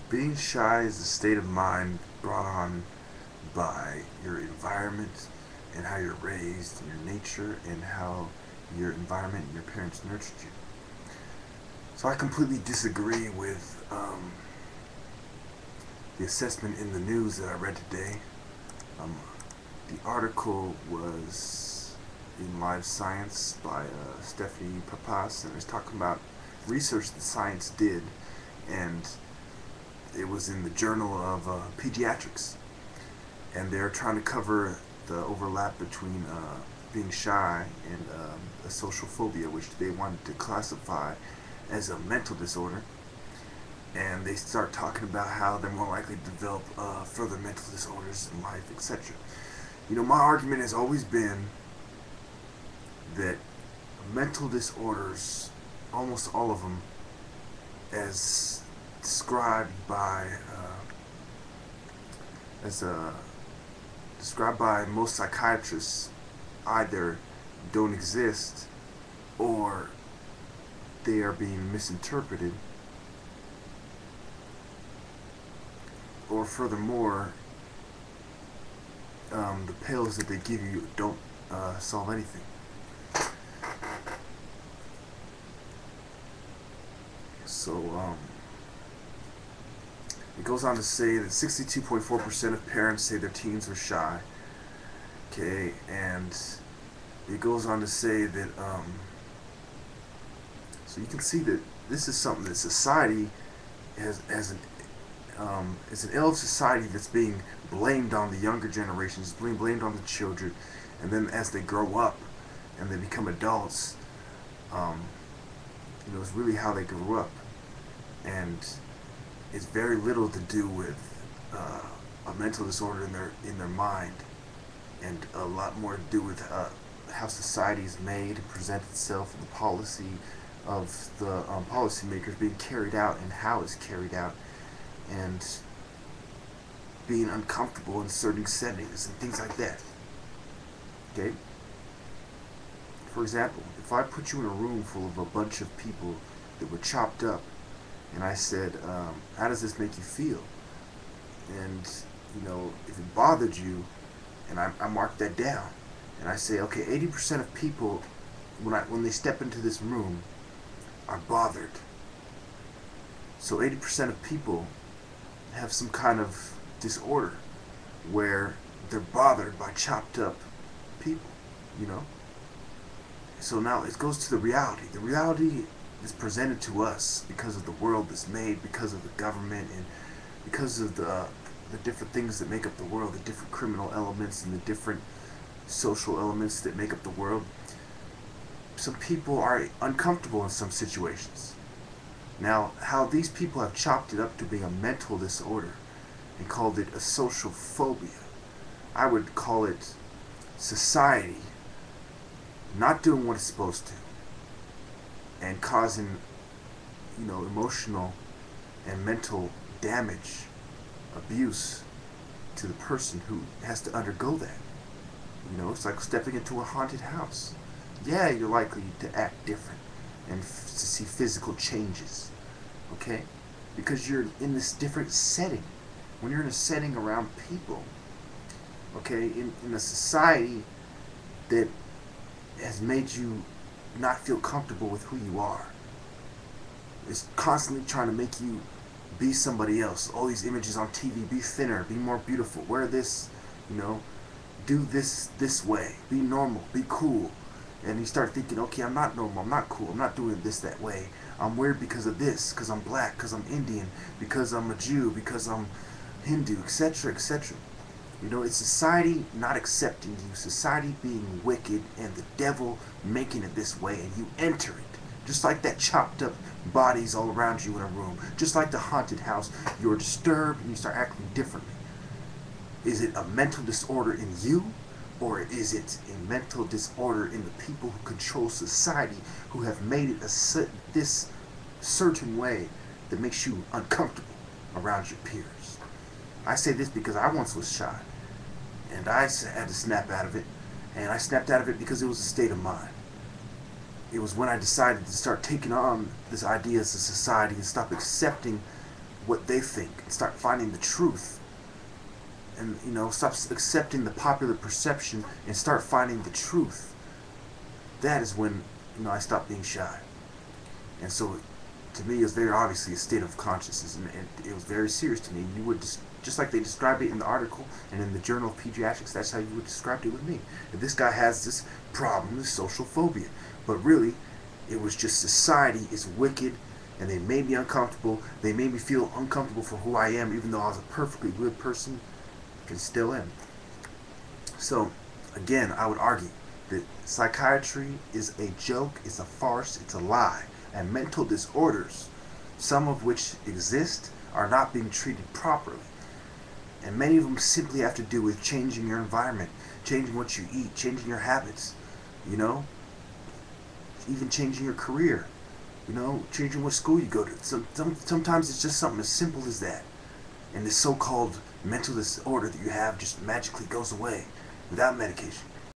Being shy is a state of mind brought on by your environment and how you're raised, and your nature, and how your environment and your parents nurtured you. So I completely disagree with the assessment in the news that I read today. The article was in Live Science by Stephanie Papas, and it was talking about research that science did, and it was in the Journal of Pediatrics, and they're trying to cover the overlap between being shy and a social phobia, which they wanted to classify as a mental disorder. And they start talking about how they're more likely to develop further mental disorders in life, etc. You know, my argument has always been that mental disorders, almost all of them, as described by most psychiatrists, either don't exist or they are being misinterpreted, or furthermore, the pills that they give you don't solve anything. So it goes on to say that 62.4% of parents say their teens are shy. Okay, and it goes on to say that so you can see that this is something that society has it's an ill of society that's being blamed on the younger generations, being blamed on the children, and then as they grow up and they become adults, it's really how they grew up, and it's very little to do with a mental disorder in their mind, and a lot more to do with how society is made and presents itself, and the policy of the policymakers being carried out and how it's carried out, and being uncomfortable in certain settings and things like that. Okay? For example, if I put you in a room full of a bunch of people that were chopped up, and I said, how does this make you feel? And, if it bothered you, and I marked that down, and I say, okay, 80% of people, when they step into this room, are bothered. So 80% of people have some kind of disorder where they're bothered by chopped up people, So now it goes to the reality. The reality is presented to us because of the world that's made, because of the government, and because of the different things that make up the world, the different criminal elements and the different social elements that make up the world. Some people are uncomfortable in some situations. Now, how these people have chopped it up to being a mental disorder and called it a social phobia, I would call it society not doing what it's supposed to and causing, emotional and mental damage, abuse to the person who has to undergo that. It's like stepping into a haunted house. Yeah, you're likely to act different and to see physical changes, okay? Because you're in this different setting. When you're in a setting around people, okay, in a society that has made you not feel comfortable with who you are. It's constantly trying to make you be somebody else. All these images on TV, be thinner, be more beautiful, wear this, do this way, be normal, be cool. And you start thinking, okay, I'm not normal, I'm not cool, I'm not doing this that way. I'm weird because of this, because I'm black, because I'm Indian, because I'm a Jew, because I'm Hindu, etc., etc. It's society not accepting you, society being wicked, and the devil making it this way, and you enter it. Just like that chopped up bodies all around you in a room. Just like the haunted house, you're disturbed and you start acting differently. Is it a mental disorder in you? Or is it a mental disorder in the people who control society, who have made it this certain way that makes you uncomfortable around your peers? I say this because I once was shy, and I had to snap out of it, and I snapped out of it because it was a state of mind. It was when I decided to start taking on this idea as a society and stop accepting what they think and start finding the truth, and stop accepting the popular perception and start finding the truth, that is when I stopped being shy. And so to me, it was very obviously a state of consciousness, and it was very serious to me. You would just like they described it in the article and in the Journal of Pediatrics, that's how you would describe it with me. That this guy has this problem, this social phobia. But really, it was just society is wicked, and they made me uncomfortable. They made me feel uncomfortable for who I am, even though I was a perfectly good person, and still am. So, again, I would argue that psychiatry is a joke, it's a farce, it's a lie. And mental disorders, some of which exist, are not being treated properly. And many of them simply have to do with changing your environment, changing what you eat, changing your habits, even changing your career, changing what school you go to. Sometimes it's just something as simple as that. And this so-called mental disorder that you have just magically goes away without medication.